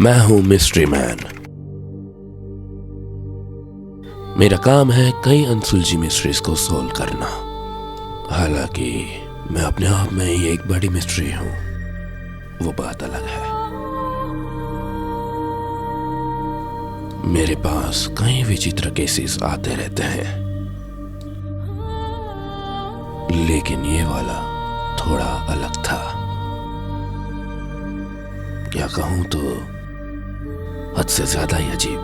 मैं हूं mystery man. मेरा काम है कई अनसुलझी मिस्ट्रीज को सोल्व करना। हालांकि मैं अपने आप में ही एक बड़ी मिस्ट्री हूं, वो बात अलग है। मेरे पास कई विचित्र केसेस आते रहते हैं, लेकिन ये वाला थोड़ा अलग था। क्या कहूं तो हद से ज्यादा ही अजीब।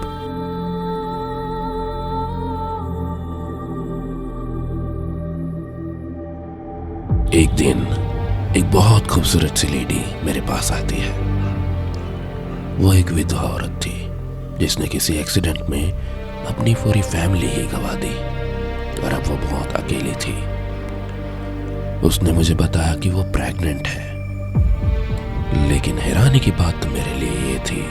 एक दिन एक बहुत खूबसूरत सी लेडी मेरे पास आती है। वो एक विधवा औरत थी जिसने किसी एक्सीडेंट में अपनी पूरी फैमिली ही गंवा दी और अब वो बहुत अकेली थी। उसने मुझे बताया कि वो प्रेग्नेंट है, लेकिन हैरानी की बात तो मेरे लिए ये थी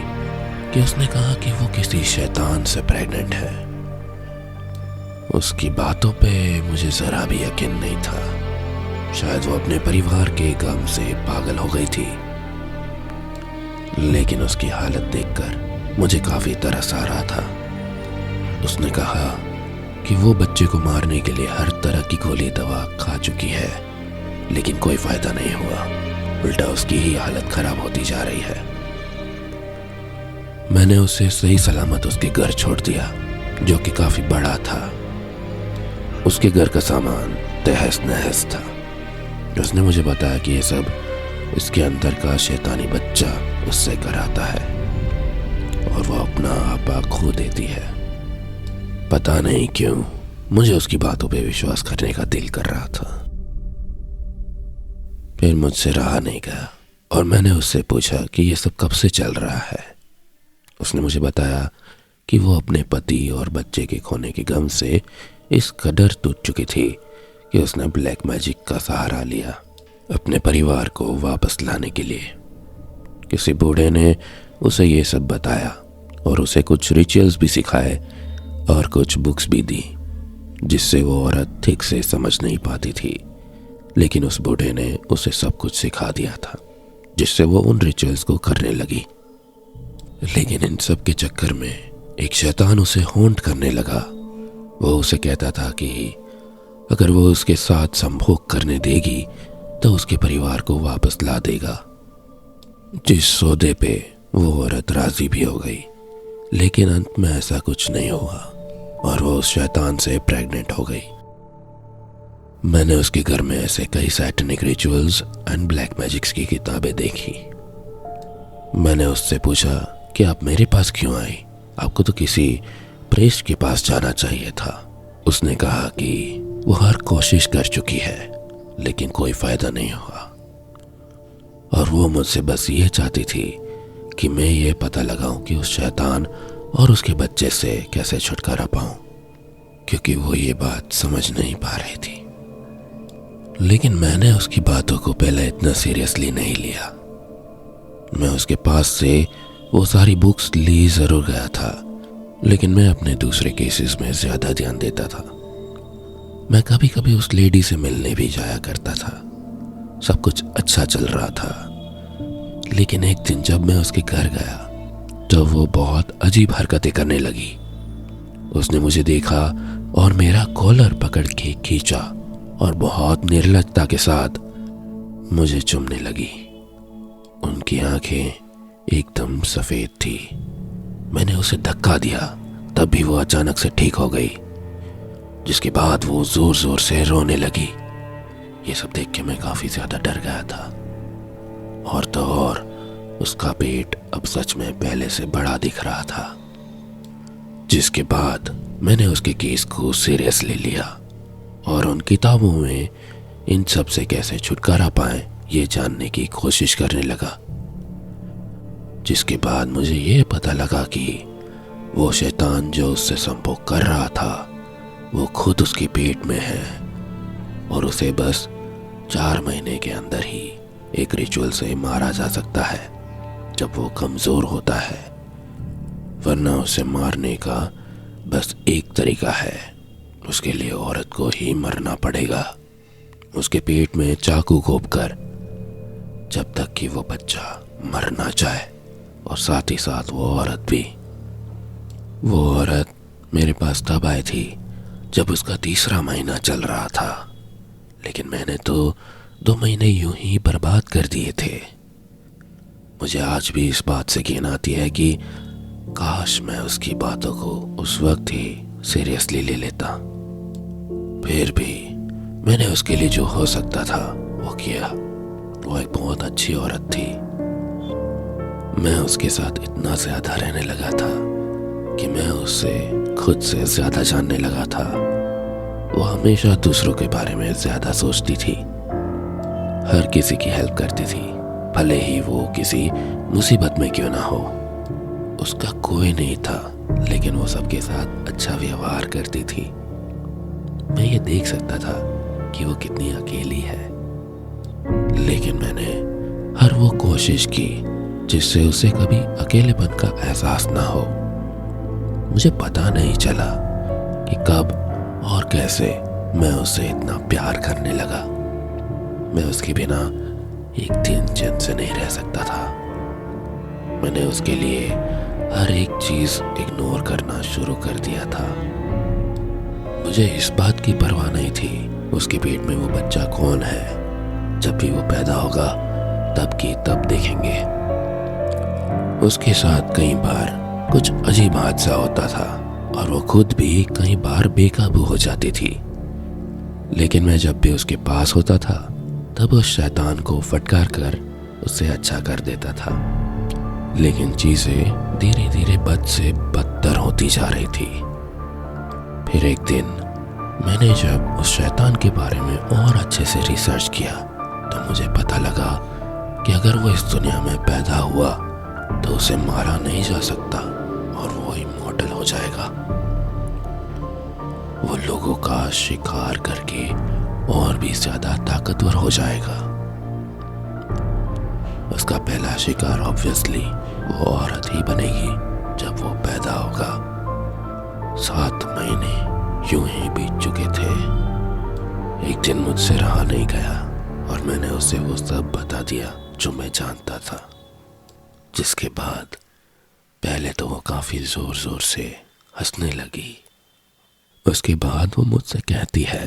कि उसने कहा कि वो किसी शैतान से प्रेग्नेंट है। उसकी बातों पे मुझे जरा भी यकीन नहीं था। शायद वो अपने परिवार के गम से पागल हो गई थी, लेकिन उसकी हालत देखकर मुझे काफी तरस आ रहा था। उसने कहा कि वो बच्चे को मारने के लिए हर तरह की गोली दवा खा चुकी है, लेकिन कोई फायदा नहीं हुआ। उल्टा उसकी ही हालत खराब होती जा रही है। मैंने उसे सही सलामत उसके घर छोड़ दिया, जो कि काफी बड़ा था। उसके घर का सामान तहस नहस था। उसने मुझे बताया कि ये सब इसके अंदर का शैतानी बच्चा उससे कराता है और वो अपना आपा खो देती है। पता नहीं क्यों मुझे उसकी बातों पे विश्वास करने का दिल कर रहा था। फिर मुझसे रहा नहीं गया और मैंने उससे पूछा कि ये सब कब से चल रहा है। उसने मुझे बताया कि वो अपने पति और बच्चे के खोने के गम से इस कदर टूट चुकी थी कि उसने ब्लैक मैजिक का सहारा लिया अपने परिवार को वापस लाने के लिए। किसी बूढ़े ने उसे ये सब बताया और उसे कुछ रिचुअल्स भी सिखाए और कुछ बुक्स भी दी, जिससे वो औरत ठीक से समझ नहीं पाती थी। लेकिन उस बूढ़े ने उसे सब कुछ सिखा दिया था, जिससे वो उन रिचुअल्स को करने लगी। लेकिन इन सब के चक्कर में एक शैतान उसे हॉन्ट करने लगा। वो उसे कहता था कि अगर वो उसके साथ संभोग करने देगी तो उसके परिवार को वापस ला देगा। जिस सौदे पे वो औरत राजी भी हो गई, लेकिन अंत में ऐसा कुछ नहीं हुआ और वो उस शैतान से प्रेग्नेंट हो गई। मैंने उसके घर में ऐसे कई satanic rituals and black magics की किताबें देखी। मैंने उससे पूछा कि आप मेरे पास क्यों आई? आपको तो किसी प्रेस्ट के पास जाना चाहिए था। उसने कहा कि वो हर कोशिश कर चुकी है, लेकिन कोई फायदा नहीं हुआ और वो मुझसे बस ये चाहती थी कि मैं ये पता लगाऊं कि उस शैतान और उसके बच्चे से कैसे छुटकारा पाऊं, क्योंकि वो ये बात समझ नहीं पा रही थी। लेकिन मैंने उसकी बातों को पहले इतना सीरियसली नहीं लिया। मैं उसके पास से वो सारी बुक्स ली जरूर गया था, लेकिन मैं अपने दूसरे केसेस में ज्यादा ध्यान देता था। मैं कभी कभी उस लेडी से मिलने भी जाया करता था। सब कुछ अच्छा चल रहा था, लेकिन एक दिन जब मैं उसके घर गया तो वो बहुत अजीब हरकतें करने लगी। उसने मुझे देखा और मेरा कॉलर पकड़ के खींचा और बहुत निर्लजता के साथ मुझे चूमने लगी। उनकी आंखें एकदम सफेद थी। मैंने उसे धक्का दिया, तब भी वो अचानक से ठीक हो गई, जिसके बाद वो जोर जोर से रोने लगी। ये सब देख के मैं काफी ज्यादा डर गया था। और तो और उसका पेट अब सच में पहले से बड़ा दिख रहा था। जिसके बाद मैंने उसके केस को सीरियसली लिया और उन किताबों में इन सब से कैसे छुटकारा पाएं ये जानने की कोशिश करने लगा। जिसके बाद मुझे ये पता लगा कि वो शैतान जो उससे संभोग कर रहा था वो खुद उसके पेट में है और उसे बस 4 महीने के अंदर ही एक रिचुअल से मारा जा सकता है जब वो कमजोर होता है, वरना उसे मारने का बस एक तरीका है। उसके लिए औरत को ही मरना पड़ेगा, उसके पेट में चाकू घोंप कर, जब तक कि वो बच्चा मर ना जाए। और साथ ही साथ वो औरत भी। वो औरत मेरे पास तब आई थी जब उसका तीसरा महीना चल रहा था, लेकिन मैंने तो 2 महीने यूं ही बर्बाद कर दिए थे। मुझे आज भी इस बात से घिन आती है कि काश मैं उसकी बातों को उस वक्त ही सीरियसली ले लेता। फिर भी मैंने उसके लिए जो हो सकता था वो किया। वो एक बहुत अच्छी औरत थी। मैं उसके साथ इतना ज्यादा रहने लगा था कि मैं उससे खुद से ज्यादा जानने लगा था। वो हमेशा दूसरों के बारे में ज्यादा सोचती थी, हर किसी की हेल्प करती थी, भले ही वो किसी मुसीबत में क्यों ना हो। उसका कोई नहीं था, लेकिन वो सबके साथ अच्छा व्यवहार करती थी। मैं ये देख सकता था कि वो कितनी अकेली है, लेकिन मैंने हर वो कोशिश की जिससे उसे कभी अकेलेपन का एहसास ना हो। मुझे पता नहीं चला कि कब और कैसे मैं उसे इतना प्यार करने लगा। मैं उसके बिना एक दिन चैन से नहीं रह सकता था। मैंने उसके लिए हर एक चीज इग्नोर करना शुरू कर दिया था। मुझे इस बात की परवाह नहीं थी उसके पेट में वो बच्चा कौन है। जब भी वो पैदा होगा तब की तब देखेंगे। उसके साथ कई बार कुछ अजीब हादसा होता था और वो खुद भी कई बार बेकाबू हो जाती थी, लेकिन मैं जब भी उसके पास होता था तब उस शैतान को फटकार कर उससे अच्छा कर देता था। लेकिन चीजें धीरे धीरे बद से बदतर होती जा रही थी। फिर एक दिन मैंने जब उस शैतान के बारे में और अच्छे से रिसर्च किया तो मुझे पता लगा कि अगर वो इस दुनिया में पैदा हुआ तो उसे मारा नहीं जा सकता और वो इमॉर्टल हो जाएगा। वो लोगों का शिकार करके और भी ज्यादा ताकतवर हो जाएगा। उसका पहला शिकार ऑब्वियसली वो औरत ही बनेगी जब वो पैदा होगा। 7 महीने यूं ही बीत चुके थे। एक दिन मुझसे रहा नहीं गया और मैंने उसे वो सब बता दिया जो मैं जानता था, जिसके बाद पहले तो वो काफी जोर जोर से हंसने लगी। उसके बाद वो मुझसे कहती है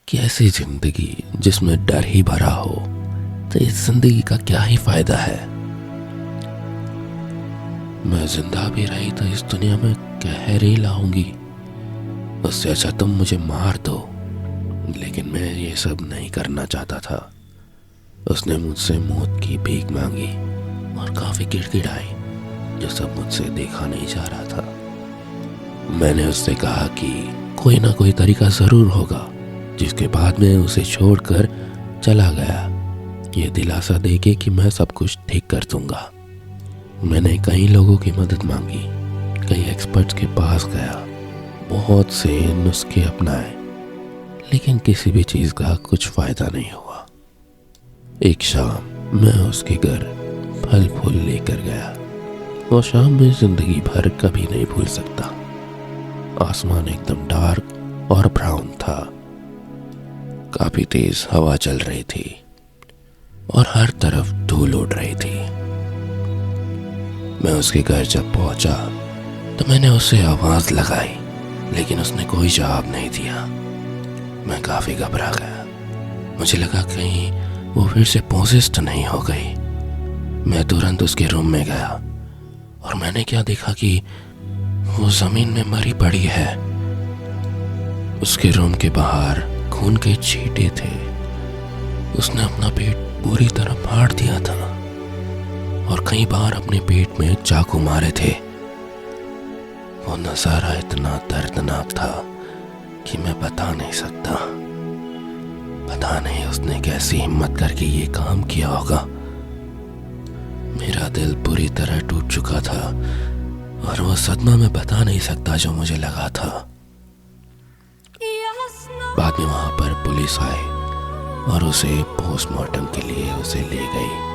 कि ऐसी जिंदगी जिसमें डर ही भरा हो तो इस जिंदगी का क्या ही फायदा है। मैं जिंदा भी रही तो इस दुनिया में कहर ही लाऊंगी। उससे अच्छा तुम मुझे मार दो। लेकिन मैं ये सब नहीं करना चाहता था। उसने मुझसे मौत की भीख मांगी और काफी गिड़गिड़ाई, जो सब मुझसे देखा नहीं जा रहा था। मैंने उससे कहा कि कोई ना कोई तरीका जरूर होगा, जिसके बाद मैं उसे छोड़कर चला गया, ये दिलासा देके कि मैं सब कुछ ठीक कर दूंगा। मैंने कई लोगों की मदद मांगी, कई एक्सपर्ट्स के पास गया, बहुत से नुस्खे अपनाए, लेकिन किसी भी चीज का कुछ फायदा नहीं हुआ। एक शाम मैं उसके घर फल फूल लेकर गया। वो शाम में जिंदगी भर कभी नहीं भूल सकता। आसमान एकदम डार्क और ब्राउन था। काफी तेज हवा चल रही थी और हर तरफ धूल उड़ रही थी। मैं उसके घर जब पहुंचा तो मैंने उसे आवाज लगाई, लेकिन उसने कोई जवाब नहीं दिया। मैं काफी घबरा गया। मुझे लगा कहीं वो फिर से पोसेस्ड नहीं हो गई। मैं तुरंत उसके रूम में गया और मैंने क्या देखा कि वो जमीन में मरी पड़ी है। उसके रूम के बाहर खून के छींटे थे। उसने अपना पेट पूरी तरह फाड़ दिया था और कई बार अपने पेट में चाकू मारे थे। वो नजारा इतना दर्दनाक था कि मैं बता नहीं सकता। पता नहीं उसने कैसी हिम्मत करके ये काम किया होगा। मेरा दिल पूरी तरह टूट चुका था और वो सदमा में बता नहीं सकता जो मुझे लगा था। बाद में वहां पर पुलिस आई और उसे पोस्टमार्टम के लिए उसे ले गई।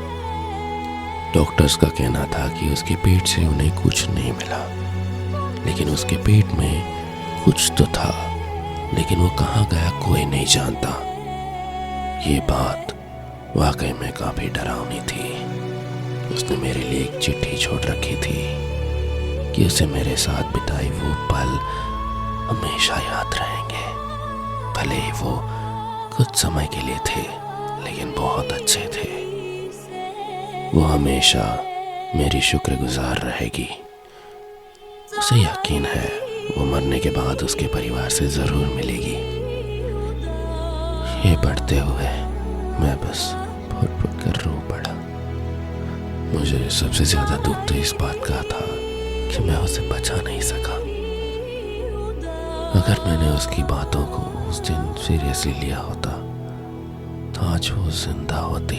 डॉक्टर्स का कहना था कि उसके पेट से उन्हें कुछ नहीं मिला, लेकिन उसके पेट में कुछ तो था, लेकिन वो कहाँ गया कोई नहीं जानता। ये बात वाकई में काफी डरावनी थी। उसने मेरे लिए एक चिट्ठी छोड़ रखी थी कि उसे मेरे साथ बिताए वो पल हमेशा याद रहेंगे। भले ही वो कुछ समय के लिए थे, लेकिन बहुत अच्छे थे। वो हमेशा मेरी शुक्रगुजार रहेगी। उसे यकीन है वो मरने के बाद उसके परिवार से ज़रूर मिलेगी। ये पढ़ते हुए मैं बस फुट कर रो पड़ा। मुझे सबसे ज़्यादा दुख तो इस बात का था कि मैं उसे बचा नहीं सका। अगर मैंने उसकी बातों को उस दिन सीरियसली लिया होता तो आज वो जिंदा होती।